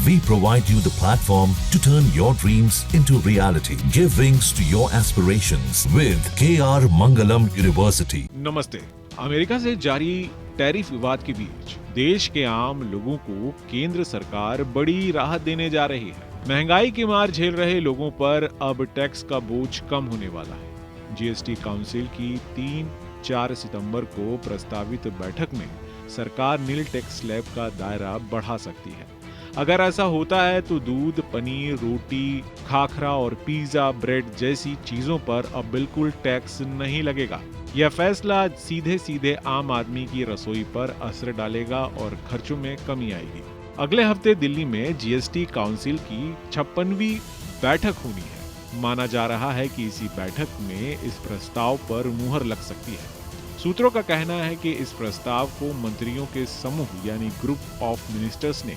We provide you the platform to turn your dreams into reality. Give wings to your aspirations with KR Mangalam University. नमस्ते। America से जारी tariff विवाद के बीच देश के आम लोगों को केंद्र सरकार बड़ी राहत देने जा रही है। महंगाई की मार झेल रहे लोगों पर अब टैक्स का बोझ कम होने वाला है। जीएसटी काउंसिल की 3-4 सितंबर को प्रस्तावित बैठक में सरकार नील टैक्स स्लैब का दायरा बढ़ा सकती है। अगर ऐसा होता है तो दूध, पनीर, रोटी, खाखरा और पिज्जा, ब्रेड जैसी चीजों पर अब बिल्कुल टैक्स नहीं लगेगा। यह फैसला सीधे सीधे आम आदमी की रसोई पर असर डालेगा और खर्चों में कमी आएगी। अगले हफ्ते दिल्ली में जीएसटी काउंसिल की 56वीं बैठक होनी है। माना जा रहा है कि इसी बैठक में इस प्रस्ताव पर मुहर लग सकती है। सूत्रों का कहना है कि इस प्रस्ताव को मंत्रियों के समूह यानी ग्रुप ऑफ मिनिस्टर्स ने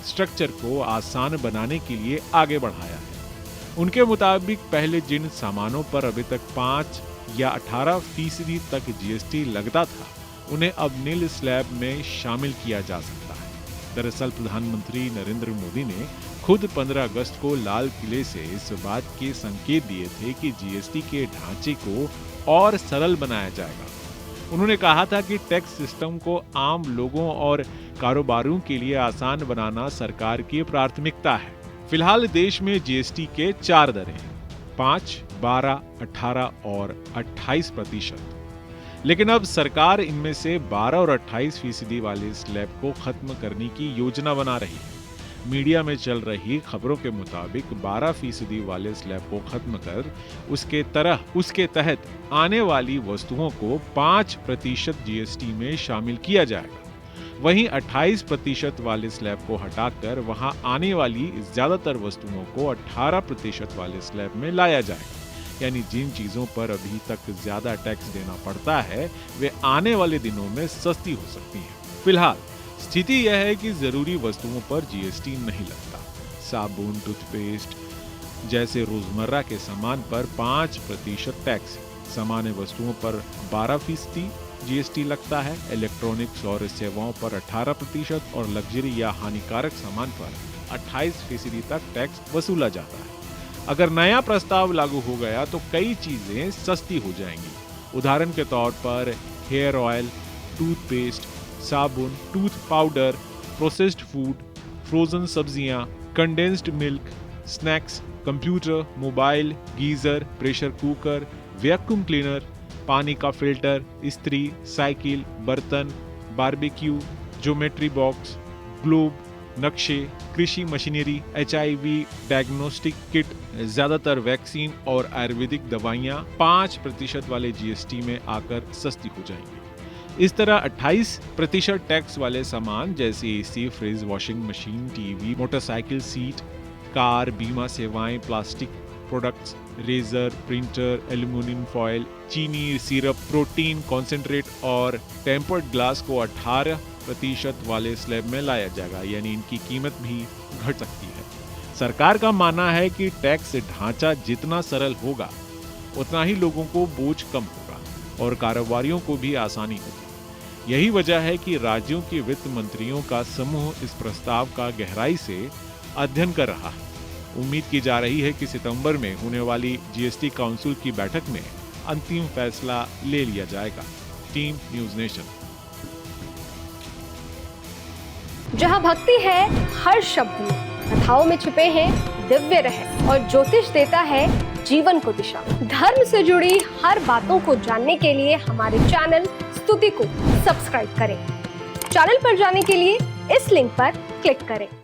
स्ट्रक्चर को आसान बनाने के लिए आगे बढ़ाया है। उनके मुताबिक पहले जिन सामानों पर अभी तक 5 या 18% तक जीएसटी लगता था, उन्हें अब नील स्लैब में शामिल किया जा सकता है। दरअसल प्रधानमंत्री नरेंद्र मोदी ने खुद 15 अगस्त को लाल किले से इस बात के संकेत दिए थे कि जीएसटी के ढांचे को और सरल बनाया जाएगा। उन्होंने कहा था कि टैक्स सिस्टम को आम लोगों और कारोबारियों के लिए आसान बनाना सरकार की प्राथमिकता है। फिलहाल देश में जीएसटी के 4 दरें हैं, 5, 12, 18 और 28%। लेकिन अब सरकार इनमें से 12 और 28% वाले स्लैब को खत्म करने की योजना बना रही है। मीडिया में चल रही खबरों के मुताबिक 12% वाले स्लैब को खत्म कर उसके तहत आने वाली वस्तुओं को 5% जीएसटी में शामिल किया जाएगा। वहीं 28% वाले स्लैब को हटाकर वहां आने वाली ज्यादातर वस्तुओं को 18% वाले स्लैब में लाया जाएगा। यानी जिन चीजों पर अभी तक ज्यादा टैक्स देना पड़ता है, वे आने वाले दिनों में सस्ती हो सकती हैं। फिलहाल स्थिति यह है कि जरूरी वस्तुओं पर जीएसटी नहीं लगता। साबुन, टूथपेस्ट जैसे रोजमर्रा के सामान पर 5% टैक्स, सामान्य वस्तुओं पर 12% जीएसटी लगता है। इलेक्ट्रॉनिक्स और सेवाओं पर 18% और लग्जरी या हानिकारक सामान पर 28% तक टैक्स वसूला जाता है। अगर नया प्रस्ताव लागू हो गया तो कई चीजें सस्ती हो जाएंगी। उदाहरण के तौर पर हेयर ऑयल, टूथपेस्ट, साबुन, tooth powder, processed food, frozen सब्जियां, condensed milk, snacks, computer, mobile, geyser, pressure cooker, vacuum cleaner, पानी का फिल्टर, इस्त्री, साइकिल, बर्तन, बारबेक्यू, ज्योमेट्री बॉक्स, ग्लोब, नक्शे, कृषि मशीनरी, HIV डायग्नोस्टिक किट, ज्यादातर वैक्सीन और आयुर्वेदिक दवाइयां 5% वाले जीएसटी में आकर सस्ती हो जाएंगी। इस तरह 28% टैक्स वाले सामान जैसे AC, fridge, washing machine, TV, motorcycle seat, car, बीमा सेवाएं, plastic products, razor, printer, aluminium foil, चीनी, सिरप, प्रोटीन कॉन्सेंट्रेट और टेम्पर्ड ग्लास को 18% वाले स्लैब में लाया जाएगा। यानी इनकी कीमत भी घट सकती है। सरकार का मानना है कि टैक्स ढांचा जितना सरल होगा, उतना ही लोगों को बोझ कम होगा और कारोबारियों को भी आसानी होगी। यही वजह है कि राज्यों के वित्त मंत्रियों का समूह इस प्रस्ताव का गहराई से अध्ययन कर रहा है। उम्मीद की जा रही है कि सितंबर में होने वाली जीएसटी काउंसिल की बैठक में अंतिम फैसला ले लिया जाएगा। Team news nation. जहां भक्ति है हर शब्द में, कथाओं में छुपे हैं दिव्य रहस्य और ज्योतिष देता है जीवन को दिशा। धर्म से जुड़ी हर बातों को जानने के लिए हमारे चैनल स्तुति को सब्सक्राइब करें। चैनल पर जाने के लिए इस लिंक पर क्लिक करें।